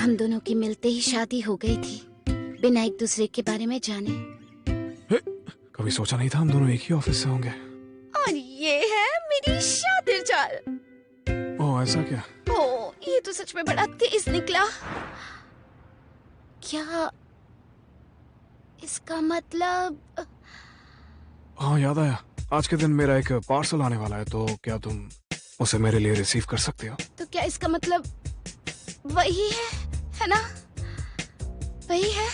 हम दोनों की मिलते ही शादी हो गई थी, बिना एक दूसरे के बारे में जाने। कभी सोचा नहीं था हम दोनों एक ही ऑफिस से होंगे। और ये है मेरी शातिर चाल। ओह ऐसा क्या? ओह ये तो सच में बड़ा तेज निकला। क्या इसका मतलब? हाँ याद आया, आज के दिन मेरा एक पार्सल आने वाला है, तो क्या तुम उसे मेरे लिए रिसीव कर सकते हो? तो क्या इसका मतलब वही है ना? वही है।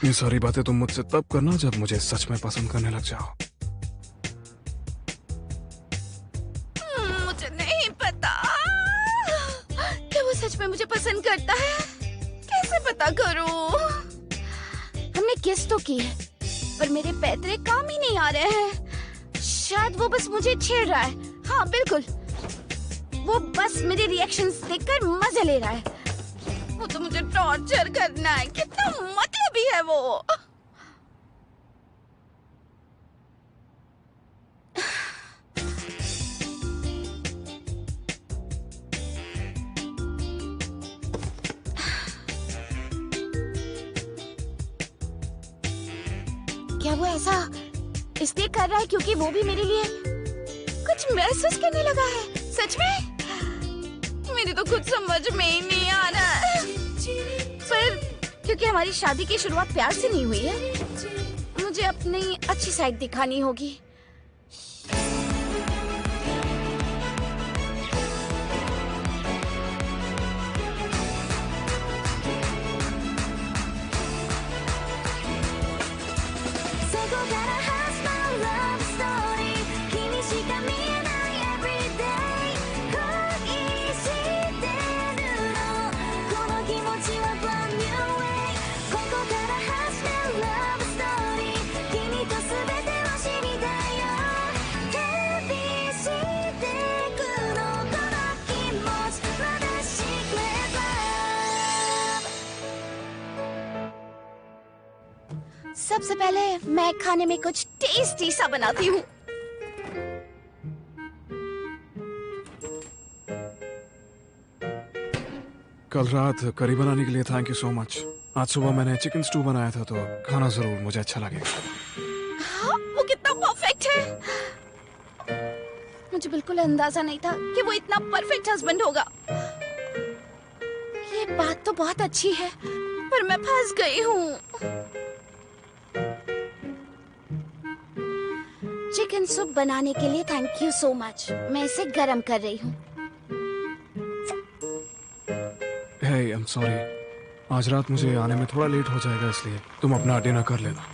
ये सारी बातें तुम मुझसे तब करना जब मुझे सच में पसंद करने लग जाओ। मुझे नहीं पता क्या वो सच में मुझे पसंद करता है। कैसे पता करूं? हमने किस तो की है, पर मेरे पैतरे काम ही नहीं आ रहे हैं। शायद वो बस मुझे छेड़ रहा है। हाँ बिल्कुल, वो बस मेरे रिएक्शंस देखकर मजे ले रहा है। वो तो मुझे टॉर्चर करना है। कितना मतलबी है वो। क्या वो ऐसा इसलिए कर रहा है क्योंकि वो भी मेरे लिए कुछ महसूस करने लगा है? सच में? मेरी तो कुछ समझ में ही नहीं आ रहा है। पर क्योंकि हमारी शादी की शुरुआत प्यार से नहीं हुई है, मुझे अपनी अच्छी साइड दिखानी होगी। सबसे पहले मैं खाने में कुछ टेस्टी सा बनाती हूँ। कल रात करी बनाने के लिए थैंक यू सो मच। आज सुबह मैंने चिकन स्टू बनाया था, तो खाना जरूर मुझे अच्छा लगेगा। हाँ, वो कितना परफेक्ट है। मुझे बिल्कुल अंदाजा नहीं था कि वो इतना परफेक्ट हस्बैंड होगा। ये बात तो बहुत अच्छी है, पर मैं फंस गई हूँ। चिकन सूप बनाने के लिए थैंक यू सो मच। मैं इसे गरम कर रही हूँ। हे आई एम सॉरी, आज रात मुझे आने में थोड़ा लेट हो जाएगा, इसलिए तुम अपना डिनर कर लेना।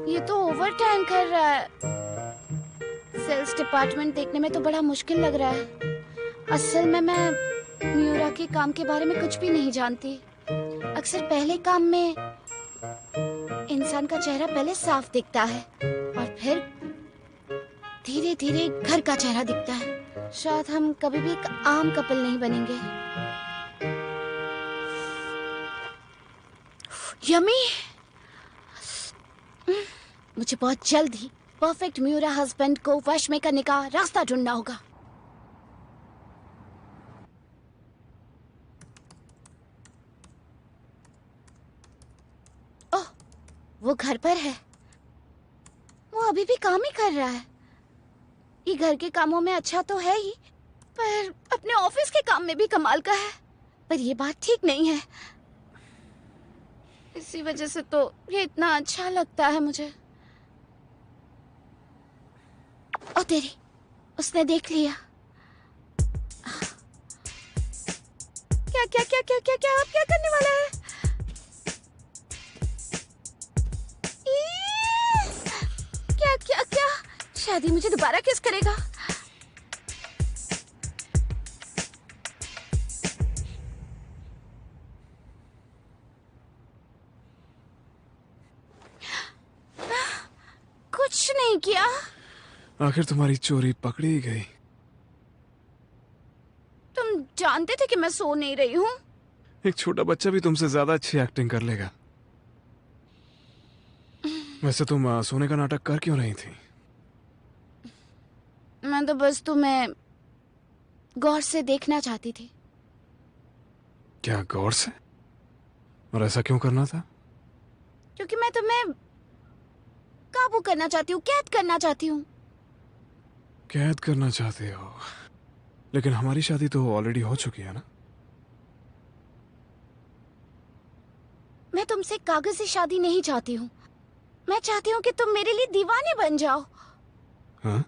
ये तो ओवर टाइम कर रहा है। सेल्स डिपार्टमेंट देखने में तो बड़ा मुश्किल लग रहा है। असल में मैं म्यूरा के काम के बारे में कुछ भी नहीं जानती। अक्सर पहले काम में इंसान का चेहरा पहले साफ दिखता है और फिर धीरे धीरे घर का चेहरा दिखता है। शायद हम कभी भी एक आम कपल नहीं बनेंगे। यमी, मुझे बहुत जल्द ही परफेक्ट म्यूरा हस्बैंड को वश में करने का रास्ता ढूंढना होगा। ओह, वो घर पर है। वो अभी भी काम ही कर रहा है। ये घर के कामों में अच्छा तो है ही, पर अपने ऑफिस के काम में भी कमाल का है। पर ये बात ठीक नहीं है। इसी वजह से तो ये इतना अच्छा लगता है मुझे। ओ तेरी, उसने देख लिया। क्या क्या क्या क्या क्या क्या आप क्या करने वाला है? क्या क्या क्या? शादी मुझे दोबारा किस करेगा? कुछ नहीं किया। आखिर तुम्हारी चोरी पकड़ी ही गई। तुम जानते थे कि मैं सो नहीं रही हूँ। एक छोटा बच्चा भी तुमसे ज्यादा अच्छी एक्टिंग कर लेगा। वैसे तुम सोने का नाटक कर क्यों रही थी? मैं तो बस तुम्हें गौर से देखना चाहती थी। क्या गौर से? और ऐसा क्यों करना था? क्योंकि मैं तुम्हें काबू करना चाहती हूँ, कैद करना चाहती हूँ। कैद करना चाहते हो? लेकिन हमारी शादी तो ऑलरेडी हो चुकी है ना? मैं तुमसे कागजी शादी नहीं चाहती हूँ। मैं चाहती हूँ कि तुम मेरे लिए दीवाने बन जाओ। हाँ?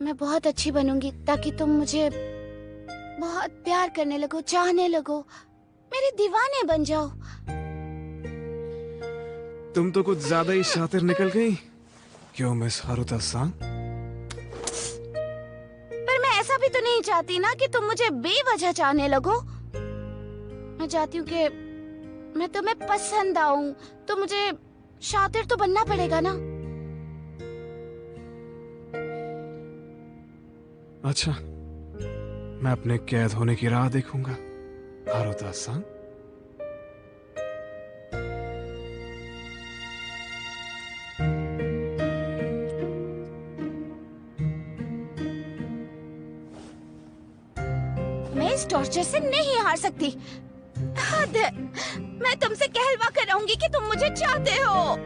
मैं बहुत अच्छी बनूंगी ताकि तुम मुझे बहुत प्यार करने लगो, चाहने लगो, मेरे दीवाने बन जाओ। तुम तो कुछ ज्यादा ही शातिर निकल गई। क्यों मिस हारुता सांग? पर मैं ऐसा भी तो नहीं चाहती ना कि तुम मुझे बेवजह चाहने लगो। मैं चाहती हूँ कि मैं तुम्हें पसंद आऊं, तो मुझे शातिर तो बनना पड़ेगा ना। अच्छा, मैं अपने कैद होने की राह देखूंगा, हारुता सांग। मैं इस टॉर्चर से नहीं हार सकती। हद है। मैं तुमसे कहलवा कर रहूंगी कि तुम मुझे चाहते हो।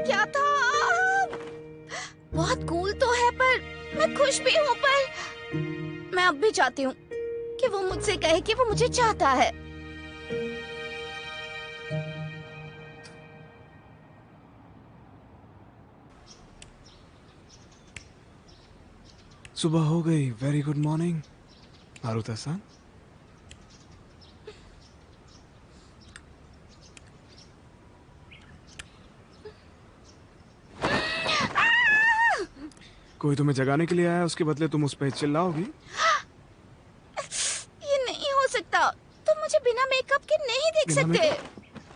क्या था? बहुत कूल तो है, पर मैं खुश भी हूँ। पर मैं अब भी चाहती हूँ कि वो मुझसे कहे कि वो मुझे चाहता है। सुबह हो गई। वेरी गुड मॉर्निंग, हारुता सांग। कोई तुम्हें जगाने के लिए आया, उसके बदले तुम उस पर चिल्लाओगी? ये नहीं हो सकता। तुम मुझे बिना मेकअप के नहीं देख बिना सकते।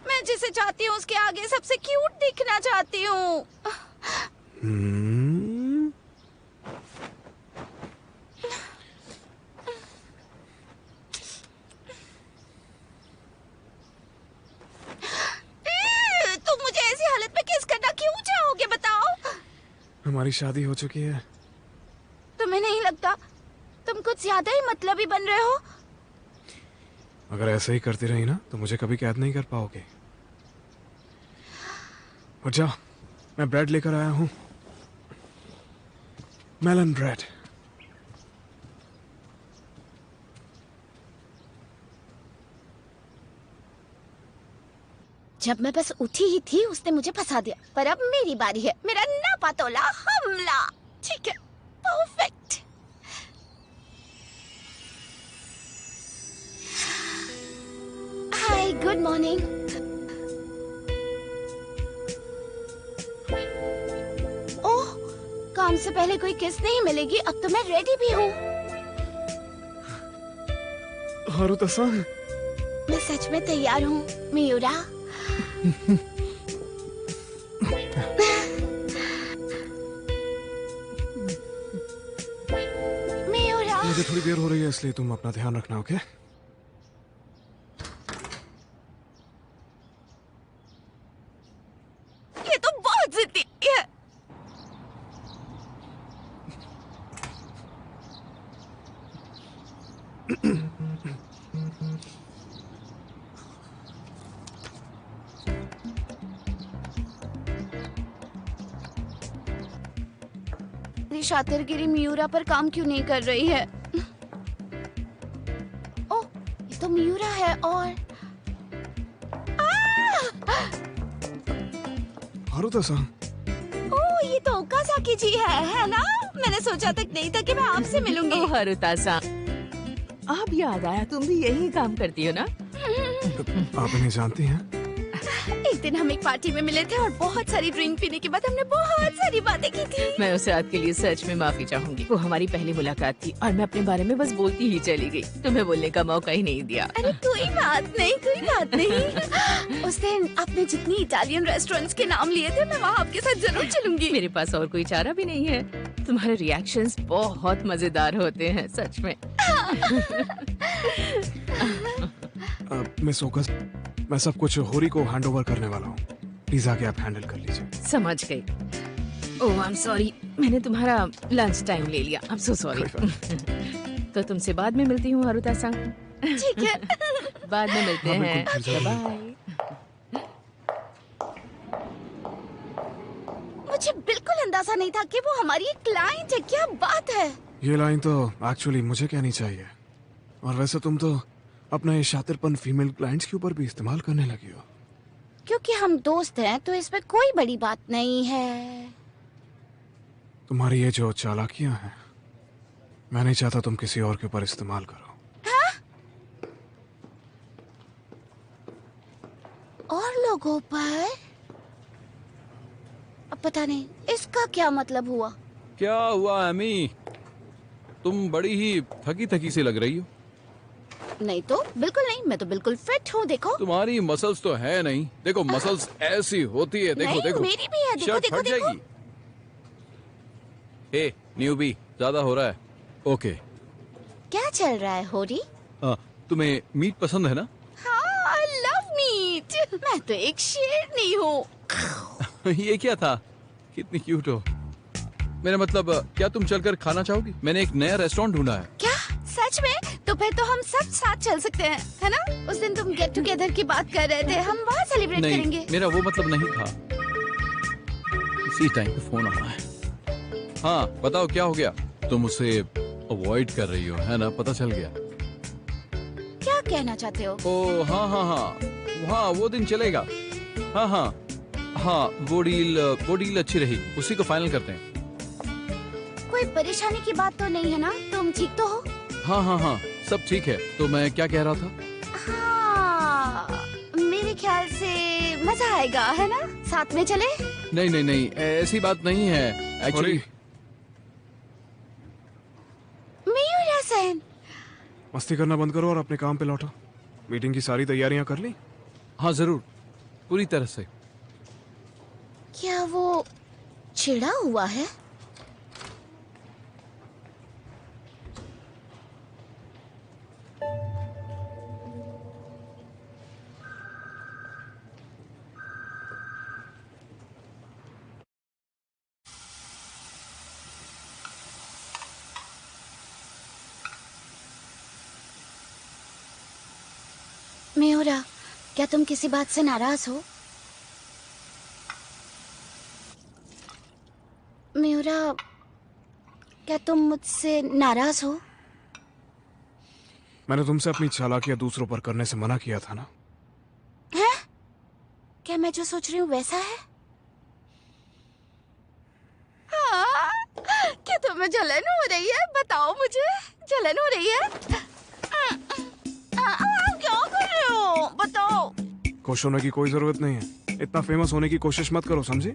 मैं जिसे चाहती हूँ उसके आगे सबसे क्यूट दिखना चाहती हूँ। तुम मुझे ऐसी हालत में किस करना क्यों चाहोगे, बताओ? हमारी शादी हो चुकी है। तुम्हें नहीं लगता तुम कुछ ज्यादा ही मतलबी बन रहे हो? अगर ऐसे ही करती रही ना तो मुझे कभी कैद नहीं कर पाओगे। और जाओ, मैं ब्रेड लेकर आया हूँ, मेलन ब्रेड। जब मैं बस उठी ही थी उसने मुझे फंसा दिया, पर अब मेरी बारी है। मेरा नापा तोला हमला। ठीक है, परफेक्ट। हाय, गुड मॉर्निंग। ओह, काम से पहले कोई किस नहीं मिलेगी। अब तो मैं रेडी भी हूँ। हारुता सांग, मैं सच में तैयार हूँ, मियूरा। मियूरा, मुझे थोड़ी देर हो रही है, इसलिए तुम अपना ध्यान रखना, ओके? ये तो बहुत जिद्दी है। मेरी शातिरगिरी मियूरा पर काम क्यों नहीं कर रही है? ओह, ये तो मियूरा है। और हारुता सांग, ओह, ये तो ओकाज़ाकी जी है ना? मैंने सोचा तक नहीं था कि मैं आपसे मिलूंगी। ओ हारुता-san, अब याद आया तुम भी यही काम करती हो ना? आप इन्हें जानती हैं? एक दिन हम एक पार्टी में मिले थे और बहुत सारी ड्रिंक पीने के बाद हमने बहुत सारी बातें की थी। मैं उसे आज के लिए सच में माफी चाहूंगी। वो हमारी पहली मुलाकात थी और मैं अपने बारे में बस बोलती ही चली गई। तुम्हें बोलने का मौका ही नहीं दिया। अरे कोई बात नहीं, कोई बात नहीं। उस दिन आपने जितनी इटालियन रेस्टोरेंट्स के नाम लिए थे, मैं वहाँ आपके साथ जरूर चलूंगी। मेरे पास और कोई चारा भी नहीं है। तुम्हारे रिएक्शंस बहुत मजेदार होते हैं, सच में। मिस ओकस, मैं सब कुछ होरी को हैंड ओवर करने वाला हूँ। प्लीज आके आप हैंडल कर लीजिए। समझ गई। ओह आई एम सॉरी, मैंने तुम्हारा लंच टाइम ले लिया। I am so sorry. तो तुमसे बाद में मिलती हूँ हारुता संग। ठीक है। बाद में मिलते हाँ, हैं। बिल्कुल, फिर जरूर। बाय। मुझे बिल्कुल अंदाजा नहीं था कि वो हमारी एक क्लाइंट है। क्या बात है। ये लाइन तो एक्चुअली मुझे कहनी चाहिए। और वैसे तुम तो अपना ये शातिरपन फीमेल क्लाइंट्स के ऊपर भी इस्तेमाल करने लगी हो। क्योंकि हम दोस्त हैं तो इसमें कोई बड़ी बात नहीं है। तुम्हारी ये जो चालाकियां हैं, मैं नहीं चाहता तुम किसी और के ऊपर इस्तेमाल करो। और लोगों पर? अब पता नहीं इसका क्या मतलब हुआ। क्या हुआ एमी? तुम बड़ी ही थकी थकी सी लग रही हो। नहीं तो बिल्कुल नहीं, मैं तो बिल्कुल फिट हूँ। देखो तुम्हारी मसल्स तो है नहीं। देखो मसल्स ऐसी होती है। देखो नहीं, देखो मेरी भी है। देखो शर्ट देखो फट देखो। जाएगी। हे न्यूबी, ज्यादा हो रहा है। ओके। क्या चल रहा है होरी? तुम्हें मीट पसंद है ना? हाँ, आई लव मीट। मैं तो एक शेरनी हूँ। ये क्या था? कितनी क्यूट हो। मेरा मतलब, क्या तुम चलकर खाना चाहोगी? मैंने एक नया रेस्टोरेंट ढूंढा है। क्या सच में? तो फिर तो हम सब साथ चल सकते हैं, है ना? उस दिन तुम गेट टुगेदर की बात कर रहे थे, हम वहाँ सेलिब्रेट नहीं, करेंगे। मेरा वो मतलब नहीं था। इसी टाइम पे फोन आ रहा है। हाँ बताओ क्या हो गया? तुम उसे अवॉइड कर रही हो, है ना? पता चल गया। क्या कहना चाहते हो? ओ हाँ हाँ हाँ हाँ, वो दिन चलेगा। हाँ हाँ हाँ, वो डील अच्छी रहेगी। उसी को फाइनल करते हैं। कोई परेशानी की बात तो नहीं है ना? तुम ठीक तो हो? हाँ हाँ हाँ, सब ठीक है। तो मैं क्या कह रहा था? हाँ, मेरे ख्याल से मजा आएगा, है ना? साथ में चले? नहीं नहीं नहीं, ऐसी बात नहीं है एक्चुअली। मियूरा सेन, मस्ती करना बंद करो और अपने काम पे लौटो। मीटिंग की सारी तैयारियां कर ली? हाँ जरूर, पूरी तरह से। क्या वो चिढ़ा हुआ है? मियूरा, क्या तुम किसी बात से नाराज हो? मियूरा, क्या तुम मुझसे नाराज हो? मैंने तुमसे अपनी चालाकियां दूसरों पर करने से मना किया था ना। हैं? क्या मैं जो सोच रही हूँ वैसा है? हाँ, क्या तुम्हें जलन हो रही है? बताओ मुझे, जलन हो रही है? क्या कर रहे हो? बताओ। खुश होने की कोई जरूरत नहीं है। इतना फेमस होने की कोशिश मत करो, समझी?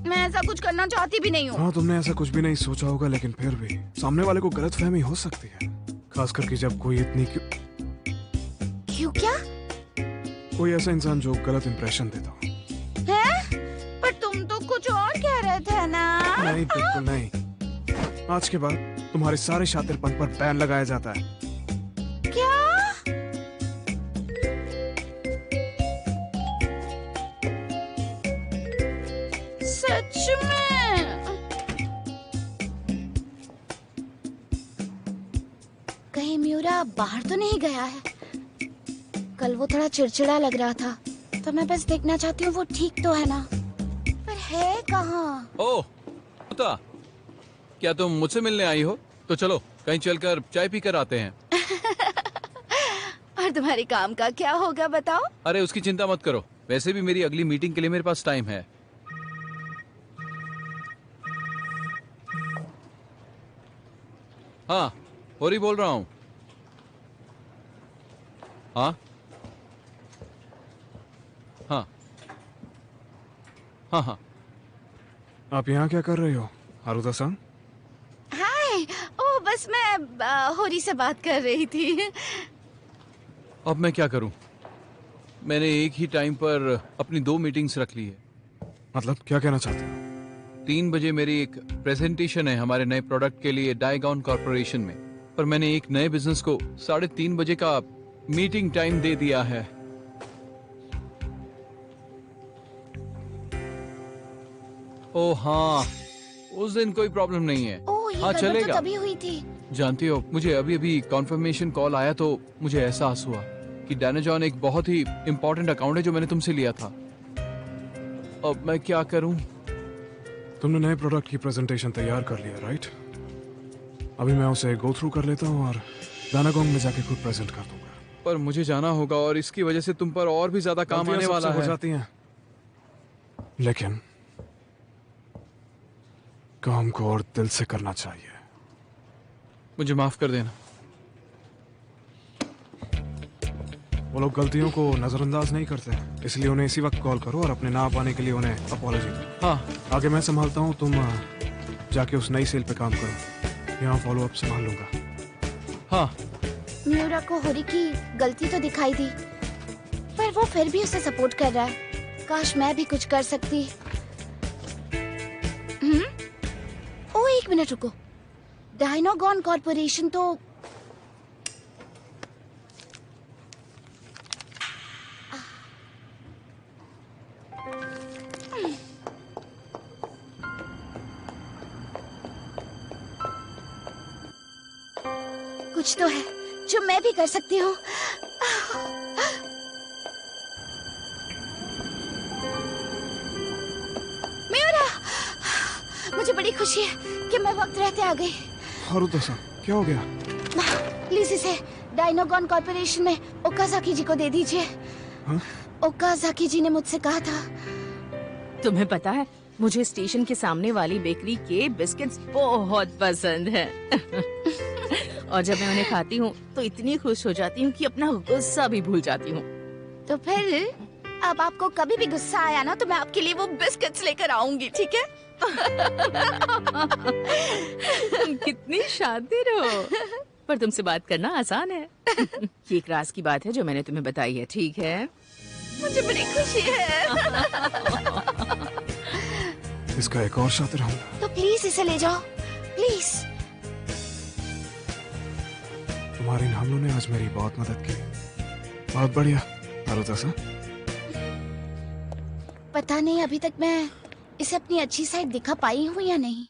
मैं ऐसा कुछ करना चाहती भी नहीं हूँ। हाँ, तुमने ऐसा कुछ भी नहीं सोचा होगा, लेकिन फिर भी सामने वाले को गलतफहमी हो सकती है। खास करके जब कोई इतनी क्यों? क्या? कोई ऐसा इंसान जो गलत इंप्रेशन देता हो। हैं? पर तुम तो कुछ और कह रहे थे ना? नहीं, बिल्कुल नहीं। आज के बाद तुम्हारे सारे शातिरपन पर बैन लगाया जाता है। क्या? सच में? कहीं मियूरा बाहर तो नहीं गया है? कल वो थोड़ा चिड़चिड़ा लग रहा था, तो मैं बस देखना चाहती हूँ वो ठीक तो है ना। पर है कहाँ? ओह होता, क्या तुम मुझसे मिलने आई हो? तो चलो कहीं चलकर चाय पी कर आते हैं। और तुम्हारे काम का क्या होगा बताओ? अरे उसकी चिंता मत करो, वैसे भी मेरी अगली मीटिंग के लिए मेरे पास टाइम है। हाँ, होरी बोल रहा हूँ। हाँ हाँ हाँ हाँ। आप यहाँ क्या कर रहे हो हारुता सन? हाय। ओ बस मैं होरी से बात कर रही थी। अब मैं क्या करूं? मैंने एक ही टाइम पर अपनी 2 मीटिंग्स रख ली है। मतलब क्या कहना चाहते हो? 3 बजे मेरी एक प्रेजेंटेशन है हमारे नए प्रोडक्ट के लिए डाइगॉन कॉर्पोरेशन में, पर मैंने एक नए बिजनेस को 3:30 बजे का मीटिंग टाइम दे दिया है। ओ हाँ, उस दिन कोई प्रॉब्लम नहीं है। ओ ये हाँ गड़बड़ तो चलेगा। तभी हुई थी। जानती हो, मुझे अभी अभी कॉन्फर्मेशन कॉल आया तो मुझे एहसास हुआ कि डायनाजॉन एक बहुत ही इंपॉर्टेंट अकाउंट है जो मैंने तुमसे लिया था। अब मैं क्या करूं? तुमने नए प्रोडक्ट की प्रेजेंटेशन तैयार कर लिया, राइट? अभी मैं उसे गो थ्रू कर लेता हूँ और दानागोंग में जाके खुद प्रेजेंट कर दूंगा। पर मुझे जाना होगा और इसकी वजह से तुम पर और भी ज्यादा काम आने वाला हो है। जाती हैं, लेकिन काम को और दिल से करना चाहिए। मुझे माफ कर देना। वो लोग गलतियों को नजरअंदाज नहीं करते, इसलिए उन्हें इसी वक्त कॉल करो और अपने ना पाने के लिए उन्हें अपॉलॉजी दो। हाँ आगे मैं संभालता हूँ, तुम जाके उस नई सेल पे काम करो। यहाँ फॉलो अप संभाल लूंगा। हाँ। म्यूरा को होरी की गलती तो दिखाई दी, पर वो फिर भी उसे सपोर्ट कर रहा है। काश मैं भी कुछ कर सकती। ओ एक मिनट रुको, डायनागॉन कॉर्पोरेशन तो कुछ तो है जो मैं भी कर सकती हूँ। म्यूरा, मुझे बड़ी खुशी है कि मैं वक्त रहते आ गई। हारुता सन, क्या हो गया? प्लीज इसे डायनागॉन कॉर्पोरेशन में ओकाजाकी जी को दे दीजिए। हाँ? ओकाजाकी जी ने मुझसे कहा था। तुम्हें पता है, मुझे स्टेशन के सामने वाली बेकरी के बिस्किट्स बहुत पसंद हैं। और जब मैं उन्हें खाती हूँ तो इतनी खुश हो जाती हूँ कि अपना गुस्सा भी भूल जाती हूँ। तो फिर अब आपको कभी भी गुस्सा आया ना तो मैं आपके लिए वो बिस्किट्स लेकर आऊंगी, ठीक है? तुम कितनी शातिर हो। पर तुमसे बात करना आसान है। ये एक राज की बात है जो मैंने तुम्हें बताई है, ठीक है? मुझे बड़ी खुशी है। इसका एक और शातिर हमला। तो प्लीज इसे ले जाओ, प्लीज। तुम्हारे इन हमलों ने आज मेरी बहुत मदद की। बहुत बढ़िया हारुता सन। पता नहीं अभी तक मैं इसे अपनी अच्छी साइड दिखा पाई हूँ या नहीं।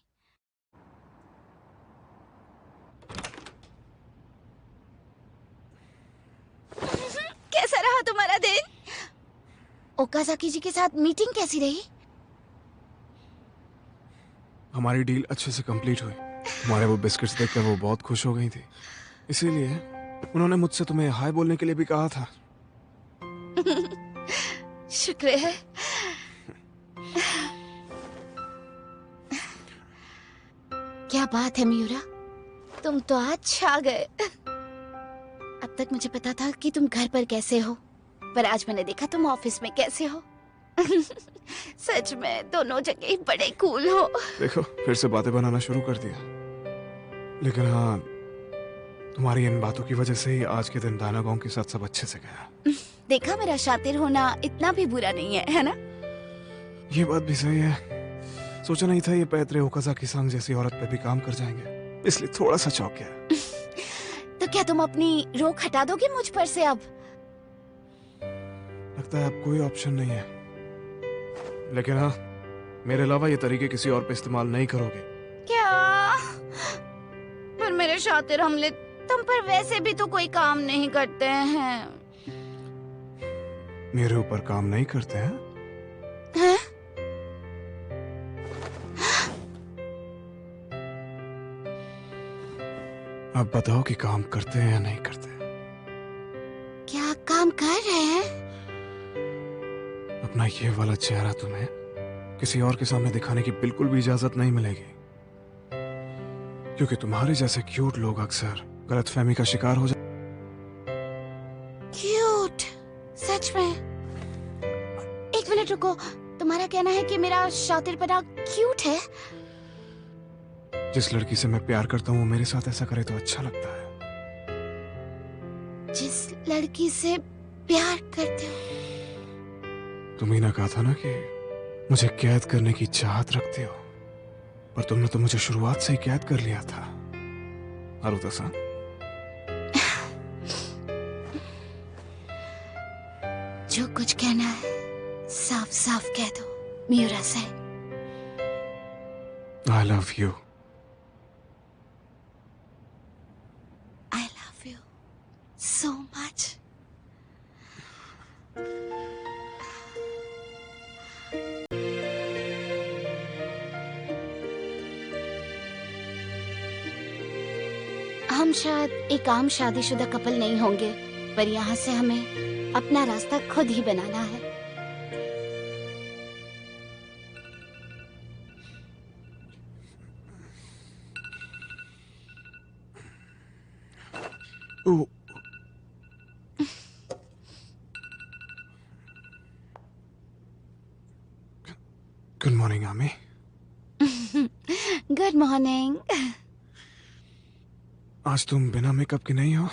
कैसा रहा तुम्हारा दिन? ओकाजाकी जी के साथ मीटिंग कैसी रही? हमारी डील अच्छे से कंप्लीट हुई। तुम्हारे वो बिस्किट्स देखकर वो बहुत खुश हो गई थी, इसीलिए उन्होंने मुझसे तुम्हें हाय बोलने के लिए भी कहा था। शुक्र है। क्या बात है म्यूरा, तुम तो आज छा गए। अब तक मुझे पता था कि तुम घर पर कैसे हो, पर आज मैंने देखा तुम ऑफिस में कैसे हो। सच में दोनों जगह ही बड़े कूल हो। देखो, फिर से बातें बनाना शुरू कर दिया। लेकिन हाँ, तुम्हारी इन बातों की वजह से ही आज के दिन दानागोंग के साथ सब अच्छे से गया। देखा, मेरा शातिर होना इतना भी बुरा नहीं है ना? ये बात भी सही है। सोचा नहीं था ये पैतरे ओकाजाकी सांग जैसी औरत पे भी काम कर जाएंगे, इसलिए थोड़ा सा चौंक गया। तो क्या तुम अपनी रोक हटा दोगे मुझ पर से अब? लगता है अब कोई ऑप्शन नहीं है। लेकिन हाँ, मेरे अलावा ये तरीके किसी और पे इस्तेमाल नहीं करोगे। क्या? पर मेरे शातिर हमले तुम पर वैसे भी तो कोई काम नहीं करते हैं। मेरे ऊपर काम नहीं करते हैं? हैं? अब बताओ कि काम करते हैं या नहीं करते। क्या काम कर रहे हैं? अपना ये वाला चेहरा तुम्हें किसी और के सामने दिखाने की बिल्कुल भी इजाजत नहीं मिलेगी, क्योंकि तुम्हारे जैसे क्यूट लोग अक्सर गलतफहमी का शिकार हो जाते। क्यूट? सच में? एक मिनट रुको, तुम्हारा कहना है कि मेरा शातिरपना क्यूट है? जिस लड़की से मैं प्यार करता हूँ वो मेरे साथ ऐसा करे तो अच्छा लगता है। जिस लड़की से प्यार करते हो? तुम्ही ने कहा था ना कि मुझे कैद करने की चाहत रखते हो, पर तुमने तो मुझे शुरुआत से ही कैद कर लिया था। हारुता-सान, जो कुछ कहना है साफ साफ कह दो मियूरा से। I love you. I love you so much. हम शायद एक आम शादीशुदा कपल नहीं होंगे, पर यहाँ से हमें अपना रास्ता खुद ही बनाना है। Oh. Good morning, Ami. Good morning. आज तुम बिना मेकअप के नहीं हो?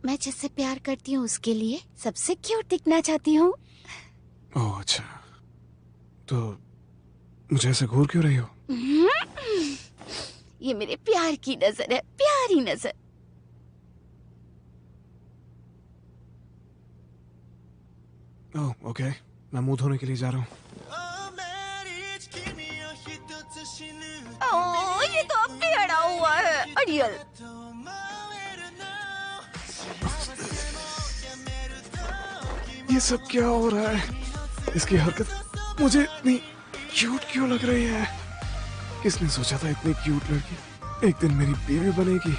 मैं जिससे प्यार करती हूँ उसके लिए सबसे क्यूट दिखना चाहती हूँ। ओह अच्छा, तो मुझे ऐसे घूर क्यों रही हो? ये मेरे प्यार की नजर है, प्यारी नजर। ओह ओके, मैं मुंह धोने के लिए जा रहा हूँ। ओह, ये तो अब भी अड़ा हुआ है, अड़ियल। ये सब क्या हो रहा है? इसकी हरकत मुझे इतनी क्यूट क्यों लग रही है? किसने सोचा था इतनी क्यूट लड़की एक दिन मेरी बीवी बनेगी?